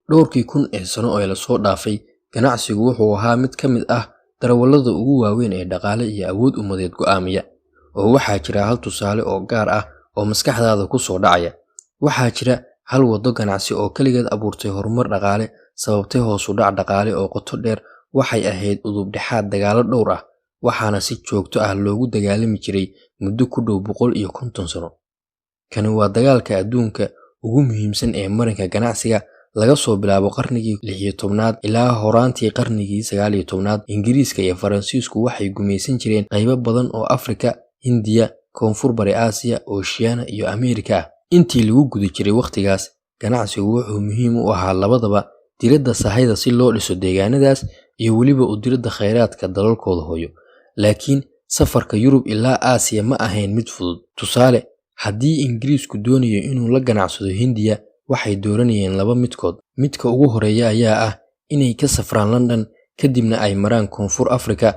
dhowrkii kun ee sano oo la soo dhaafay ganacsigu wuxuu ahaa mid ka mid ah darawallada ugu waaweyn ee dhaqaale iyo awood ummadeed go'aamiya. oo waxaa jira hal tusaale oo gaar ah oo maskaxdaada ku soo dhacaya. waxaa jira hal wado ganacsi oo kaligeed abuurtay horumar dhaqaale, sababtay hoos u dhac dhaqaale oo qoto dheer. waxay ahayd udub dhexaad dagaalo dhowr ah, waxaana si joogto ah loogu dagaalami jiray muddo ku dhow 150 sano. kani waa dagaalka adduunka ugu muhiimsan ee marinka ganacsiga laga soo bilaabo qarnigii 16aad ilaa horaantii qarnigii 19aad. Ingiriiska iyo Faransiisku waxay gumaysan jireen qaybo badan oo Afrika, Hindiya, Koonfur Bari Aasiya, Oceania iyo Ameerika ah. intii lagu guda jiray waqtigaas, ganacsigu wuxuu muhiim u ahaa labadaba, diradda sahayda si loo dhiso deegaanadaas iyo weliba u diradda kheyraadka dalalkooda hooyo. laakiin safarka Yurub ilaa Aasiya ma ahayn mid fudud. tusaale, haddii Ingiriisku doonayo inuu la ganacsado Hindiya, waxay dooranayeen laba midkood. midka ugu horeeya ayaa ah inay ka safraan London kadibna ay maraan Koonfur Afrika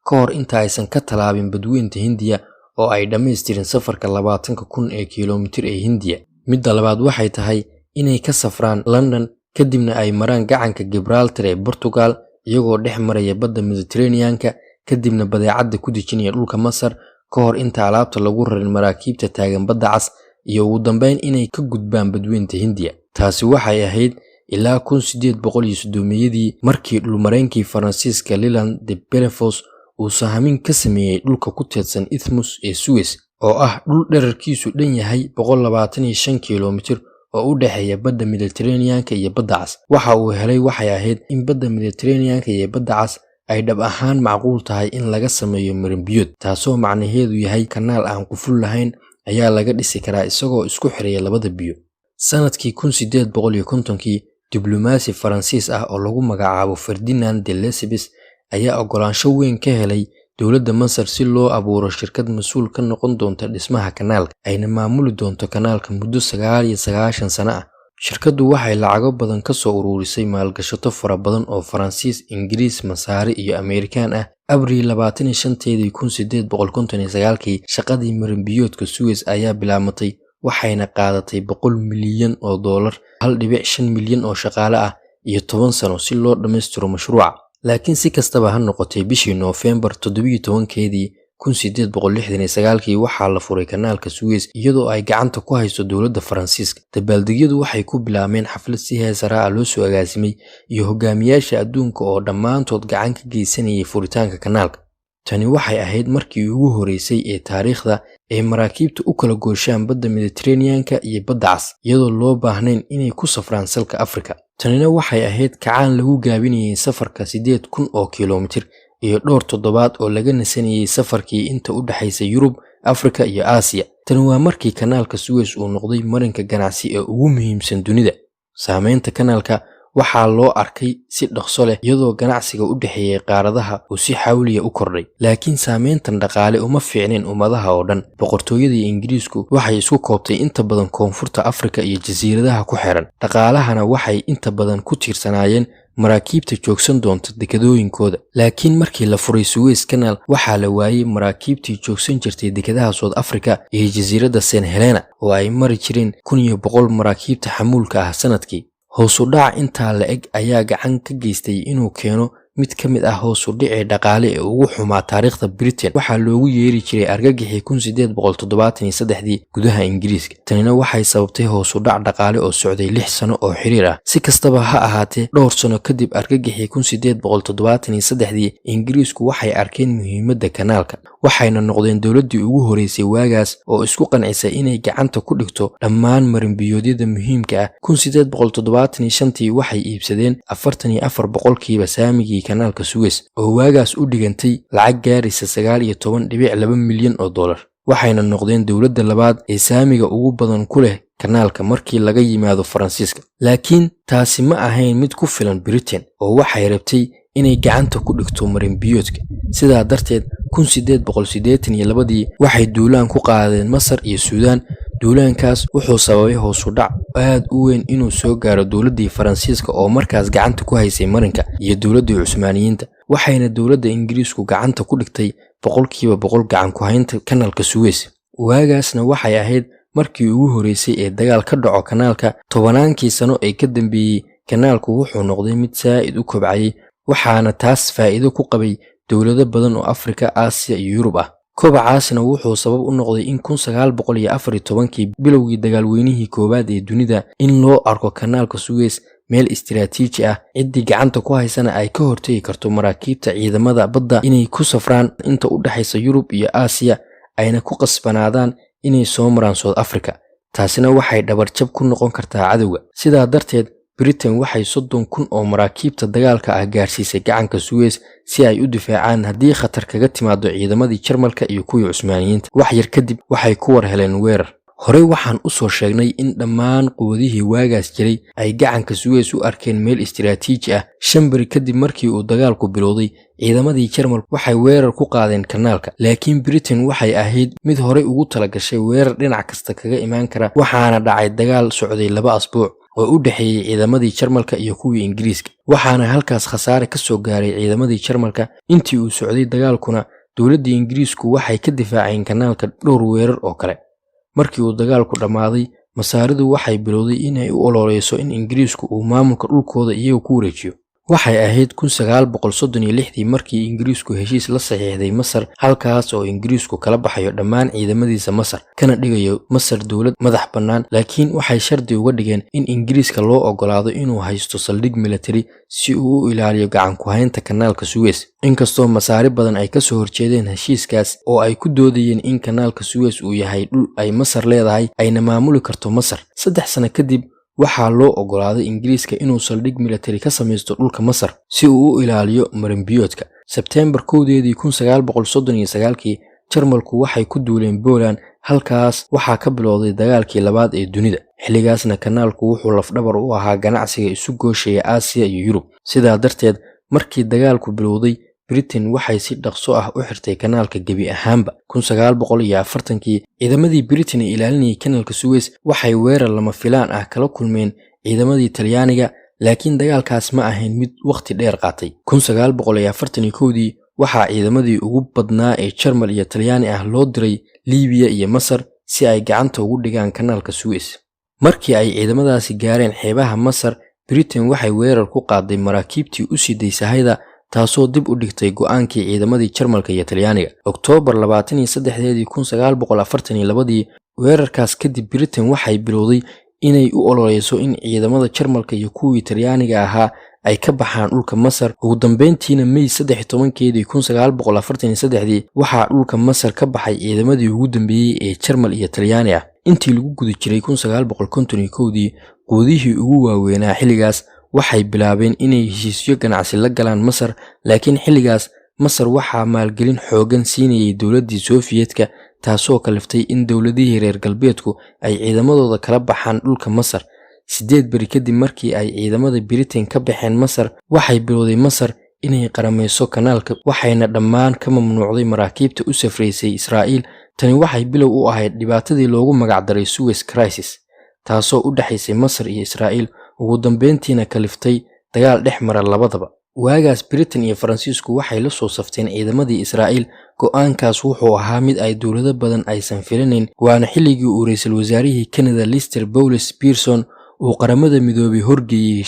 ka hor inta aysan ka talaabin badweynta Hindiya oo ay dhammaystirin safarka 20,000 ee kiiloomitir ee Hindiya. midda labaad waxay tahay inay ka safraan London kadibna ay maraan gacanka Gibraltar ee Portugal iyagoo dhex maraya badda Mediterranean-ka, kadibna badeecada ku dejinaya dhulka Masar ka hor inta alaabta lagu rarin maraakiibta taagan badda cas, iyo ugu dambeyn inay ka gudbaan badweynta Hindiya. taasi waxay ahayd ilaa 1830yadii markii dhulmareenkii Faransiiska Leland de Bellefosse uu sahamin ka sameeyay dhulka ku teedsan Isthmus ee Suez oo ah dhul dhererkiisu dhan yahay 125 kiiloomitir oo u dhexeeya badda Mediterranean-ka iyo badda cas. waxa uu helay waxay ahayd in badda Mediterranean-ka iyo badda cas ay dhab ahaan macquul tahay in laga sameeyo marin biyood, taasoo macnaheedu yahay kanaal aan quful lahayn ayaa laga dhisi karaa isagoo isku xiraya labada biyo. sanadkii 1850kii, diblomaasi Faransiis ah oo lagu magacaabo Ferdinand de Lesseps ayaa ogolaansho weyn ka helay dowladda Masar si loo abuuro shirkad mas'uul ka noqon doonta dhismaha kanaalka, ayna maamuli doonto kanaalka muddo 99 sano ah. shirkaddu waxay lacago badan ka soo ururisay maalgashato fara badan oo Faransiis, Ingiriis, Masaari iyo Ameerikaan ah. Abriil 25, 1859, shaqadii marin biyoodka Suez ayaa bilaabatay, waxayna qaadatay $100 milyan, 1.5 milyan oo shaqaale ah iyo 10 sano si loo dhammaystiro mashruuca. laakiin si kastaba ha noqotay, bishii Noofembar 17, 1869 waxaa la furay kanaalka Suez iyadoo ay gacanta ku hayso dowladda Faransiiska. dabaaldegyadu waxay ku bilaabeen xaflad si heesara ah loo soo agaasimay iyo hogaamiyaasha adduunka oo dhammaantood gacan ka geysanayay furitaanka kanaalka. tani waxay ahayd markii ugu horeysay ee taariikhda ee maraakiibta u kala gooshaan badda Mediterranean-ka iyo badda cas iyadoo loo baahnayn inay ku safraan salka Afrika. tanina waxay ahayd kacaan lagu gaabinayay safarka 8,000 oo kiiloomitir iyo dhowr toddobaad oo laga nasanayay safarkii inta u dhaxaysay Yurub, Afrika iyo Aasiya. tani waa markii kanaalka Suez uu noqday marinka ganacsi ee ugu muhiimsan dunida. saameynta kanaalka waxaa loo arkay si dhaqso leh iyadoo ganacsiga u dhaxeeyay qaaradaha uu si xawliya u kordhay. laakiin saameyntan dhaqaale uma fiicneen ummadaha oo dhan. boqortooyadii Ingiriisku waxay isku koobtay inta badan koonfurta Afrika iyo jasiiradaha ku xiran. dhaqaalahana waxay inta badan ku tiirsanaayeen maraakiibta joogsan doonta dekedooyinkooda. laakiin markii la furay Suez Canal, waxaa la waayay maraakiibtii joogsan jirtay dekedaha South Africa iyo jasiiradda St Helena oo ay mari jireen 1,100 maraakiibta xamuulka ah sanadkii. hoos u dhaca intaa la eg ayaa gacan ka geystay inuu keeno mid ka mid ah hoos u dhicii dhaqaale ee ugu xumaa taariikhda Britain. waxaa loogu yeeri jiray argagixii 1873 gudaha Ingiriiska. tanina waxay sababtay hoos u dhac dhaqaale oo socday 6 sano oo xiriir ah. si kastaba ha ahaatee, dhowr sano kadib argagixii 1873, Ingiriisku waxay arkeen muhiimadda kanaalka, waxayna noqdeen dowladdii ugu horeysay waagaas oo isku qancisay inay gacanta ku dhigto dhammaan marin biyoodyada muhiimka ah. 1875 waxay iibsadeen 44% saamigii kanaalka Suez oo waagaas u dhigantay lacag gaaraysa 19.2 milyan oo dollar. waxayna noqdeen dowladda labaad ee saamiga ugu badan ku leh kanaalka markii laga yimaado Faransiiska. laakiin taasi ma ahayn mid ku filan Britain oo waxay rabtay inay gacanta ku dhigto marin biyoodka. sidaa darteed 1882 waxay duulaan ku qaadeen Masar iyo Suudaan. duulaankaas wuxuu sababay hoos u dhac aad u weyn inuu soo gaaro dowladdii Faransiiska oo markaas gacanta ku haysay marinka iyo dowladdii Cusmaaniyiinta. waxayna dowladda Ingiriisku gacanta ku dhigtay 100% gacan ku haynta kanaalka Suez. waagaasna waxay ahayd markii ugu horeysay ee dagaal ka dhaco kanaalka. 10 sano ee ka dambeeyay kanaalku wuxuu noqday mid saa'id u kobcayay, waxaana taas faa'iido ku qabay dowlado badan oo Afrika, Aasiya iyo Yurub ah. Kobacaasina wuxuu sabab u noqday in 1914kii bilowgii dagaalweynihii koowaad ee dunida in loo arko kanaalka Suez meel istiraatiiji ah, ciddii gacanta ku haysana ay ka hortagi karto maraakiibta ciidamada badda inay ku safraan inta u dhaxaysa Yurub iyo Aasiya, ayna ku qasbanaadaan inay soo maraan South Africa. taasina waxay dhabarjab ku noqon kartaa cadowga. Sidaa darteed, Britain waxay 30,000 oo maraakiibta dagaalka ah gaarsiisay gacanka Suez si ay u difaacaan haddii khatar kaga timaado ciidamadii Jarmalka iyo kuwii Cusmaaniyiinta. Wax yar kadib waxay ku war heleen weerar. Horey waxaan u soo sheegnay in dhammaan quwadihii waagaas jiray ay gacanka Suez u arkeen meel istiraatiiji ah. 5 bari kadib markii uu dagaalku bilowday, ciidamadii Jarmalku waxay weerar ku qaadeen kanaalka, laakiin Britain waxay ahayd mid horey ugu talagashay weerar dhinac kasta kaga imaan kara, waxaana dhacay dagaal socday 2 asbuuc oo u dhaxeeyay ciidamadii Jarmalka iyo kuwii Ingiriiska. Waxaana halkaas khasaare ka soo gaaray ciidamadii Jarmalka. Intii uu socday dagaalkuna, dowladda Ingiriisku waxay ka difaaceen kanaalka dhowr weerar oo kale. Markii uu dagaalku dhammaaday, Masaaridu waxay bilowday inay u ololeyso in Ingiriisku uu maamulka dhulkooda iyaga ku wareejiyo. Waxay ahayd 1936 markii Ingiriisku heshiis la saxiixday Masar, halkaas oo Ingiriisku kala baxayo dhammaan ciidamadiisa Masar, kana dhigayo Masar dowlad madax bannaan, laakiin waxay shardi uga dhigeen in Ingiriiska loo ogolaado inuu haysto saldhig military si uu u ilaaliyo gacan ku haynta kanaalka Suez. Inkastoo Masaari badan ay ka soo horjeedeen heshiiskaas oo ay ku doodayeen in kanaalka Suez uu yahay dhul ay Masar leedahay ayna maamuli karto Masar, 3 sano kadib waxaa loo ogolaaday Ingiriiska inuu saldhig military ka samaysto dhulka Masar si uu u ilaaliyo marinbiyoodka. Sebtembar 1, 1939, Jarmalku waxay ku duuleen Poland, halkaas waxaa ka bilowday dagaalkii labaad ee dunida. Xilligaasna kanaalku wuxuu lafdhabar u ahaa ganacsiga isu gooshaya Aasiya iyo Yurub. Sidaa darteed, markii dagaalku bilowday, Britain waxay si dhaqso ah u xirtay kanaalka gebi ahaanba. 1940kii, ciidamadii Britain ee ilaalinayay kanaalka Suez waxay weerar lama filaan ah kala kulmeen ciidamadii Talyaaniga, laakiin dagaalkaas ma ahayn mid waqti dheer qaatay. 1941dii, waxaa ciidamadii ugu badnaa ee Jarmal iyo Talyaani ah loo diray Liibiya iyo Masar si ay gacanta ugu dhigaan kanaalka Suez. Markii ay ciidamadaasi gaareen xeebaha Masar, Britain waxay weerar ku qaaday maraakiibtii u siday sahayda, taasoo dib u dhigtay go'aankii ciidamadii Jarmalka iyo Talyaaniga. Oktoobar 23, 1942, weerarkaas kadib Britain waxay bilowday inay u ololeyso in ciidamada Jarmalka iyo kuwii Talyaaniga ahaa ay ka baxaan dhulka Masar. Ugu dambeyntiina May 13, 1943, waxaa dhulka Masar ka baxay ciidamadii ugu dambeeyay ee Jarmal iyo Talyaani ah. Intii lagu guda jiray 1951, quwadihii ugu waaweynaa xilligaas waxay bilaabeen inay heshiisyo ganacsi la galaan Masar, laakiin xilligaas Masar waxaa maalgelin xoogan siinayay dowladdii Sofiyeetka, taasoo kaliftay in dowladihii reer galbeedku ay ciidamadooda kala baxaan dhulka Masar. 8 bari kadib markii ay ciidamada Britain ka baxeen Masar, waxay bilowday Masar inay qaramayso kanaalka, waxayna dhammaan ka mamnuucday maraakiibta u safraysay Israa'iil. Tani waxay bilow u ahayd dhibaatadii loogu magac daray Suez Crisis, taasoo u dhaxaysay Masar iyo Israa'iil, ugu dambeyntiina kaliftay dagaal dhex mara labadaba. Waagaas Britain iyo Faransiisku waxay la soo safteen ciidamadii Israa'iil. Go'aankaas wuxuu ahaa mid ay dowlado badan aysan filanayn, waana xilligii uu ra'iisul wasaarihii Canada Lister Bowles Pearson uu qaramada midoobay horgeeyay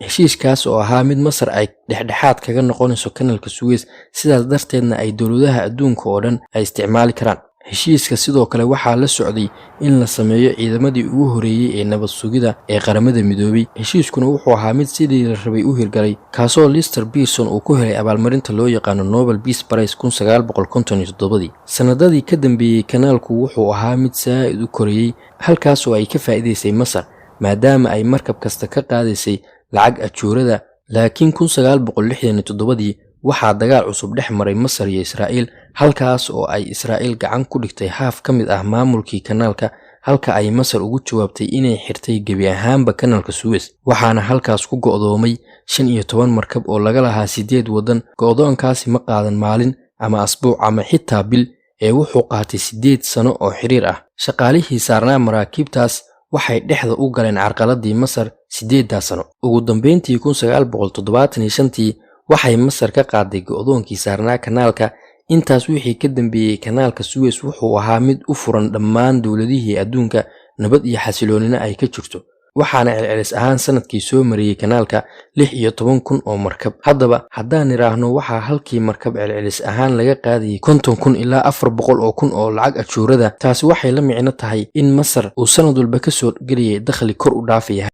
heshiiskaas oo ahaa mid Masar ay dhexdhexaad kaga noqonayso kanaalka Suez, sidaas darteedna ay dowladaha adduunka oo dhan ay isticmaali karaan. Heshiiska sidoo kale waxaa la socday in la sameeyo ciidamadii ugu horeeyay ee nabad sugida ee qaramada midoobay. Heshiiskuna wuxuu ahaa mid sidii la rabay u hirgalay, kaasoo Lister Pearson uu ku helay abaalmarinta loo yaqaano Nobel Peace Prize 1957. Sanadadii ka dambeeyay, kanaalku wuxuu ahaa mid saa'id u korayay, halkaas oo ay ka faa'iidaysay Masar maadaama ay markab kasta ka qaadaysay lacag ajuurada. Laakiin 1967 waxaa dagaal cusub dhex maray Masar iyo Israa'iil, halkaas oo ay Israa'iil gacan ku dhigtay haaf ka mid ah maamulkii kanaalka, halka ay Masar ugu jawaabtay inay xirtay gebi ahaanba kanaalka Suez. Waxaana halkaas ku go'doomay 15 markab oo laga lahaa 8 waddan. Go'doonkaasi ma qaadan maalin ama asbuuc ama xitaa bil, ee wuxuu qaatay 8 sano oo xiriir ah. Shaqaalihii saarnaa maraakiibtaas waxay dhexda u galeen carqaladii Masar 8 sano. Ugu dambeyntii 1975 waxay Masar ka qaaday go'doonkii saarnaa kanaalka. Intaas wixii ka dambeeyay, kanaalka Suez wuxuu ahaa mid u furan dhammaan dowladihii adduunka, nabad iyo xasiloonina ay ka jirto. waxaana celcelis ahaan sanadkii soo mariyey kanaalka 16,000 oo markab. haddaba haddaan niraahno waxaa halkii markab celcelis ahaan laga qaadayay 50,000 ilaa 400,000 oo lacag ajuurada, taasi waxay la micno tahay in Masar uu sanad walba ka soo geliyay dakhli kor u dhaafaya